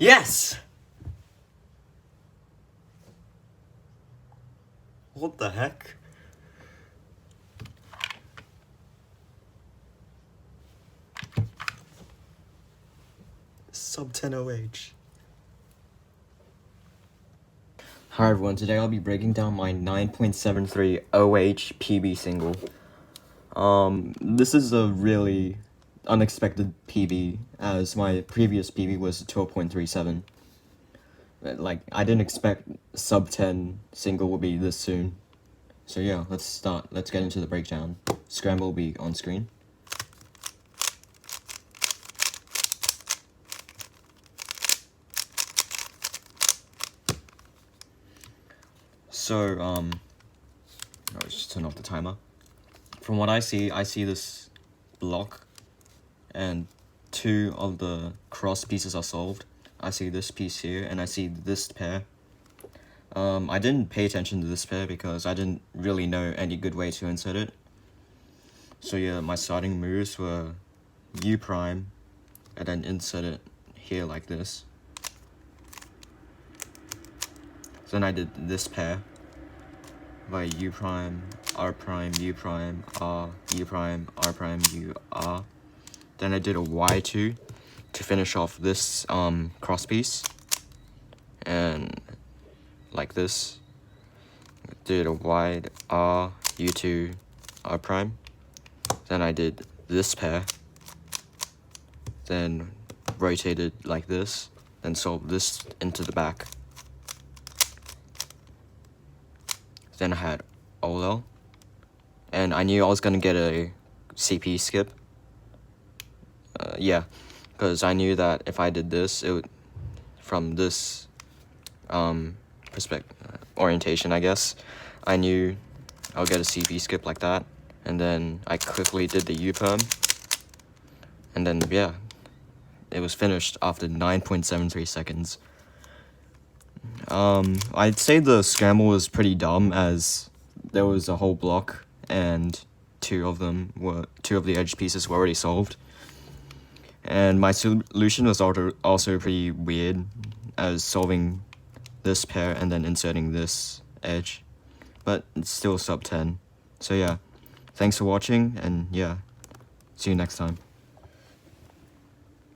Yes! What the heck? Sub 10 OH. Hi everyone, today I'll be breaking down my 9.73 OH PB single. This is a really unexpected PB, as my previous PB was 12.37. Like, I didn't expect sub 10 single will be this soon. So yeah, let's start. Let's get into the breakdown. Scramble will be on screen. So, let's just turn off the timer. From what I see this block, and 2 of the cross pieces are solved. I see this piece here, and I see this pair. I didn't pay attention to this pair because I didn't really know any good way to insert it. So yeah, my starting moves were U prime, and then insert it here like this. Then I did this pair by U prime, R prime, U prime, R, U prime, R prime, U, R. Then I did a Y2 to finish off this cross piece, and like this, did a wide R, U2, R prime. Then I did this pair, then rotated like this, then solved this into the back. Then I had OLL, and I knew I was gonna get a CP skip. Yeah, because I knew that if I did this, it would, from this orientation, I guess, I knew I'll get a CP skip like that. And then I quickly did the U-perm, and then yeah, it was finished after 9.73 seconds. I'd say the scramble was pretty dumb, as there was a whole block and 2 of the edge pieces were already solved. And my solution was also pretty weird, as solving this pair and then inserting this edge, but it's still sub 10. So yeah, thanks for watching, and yeah, see you next time.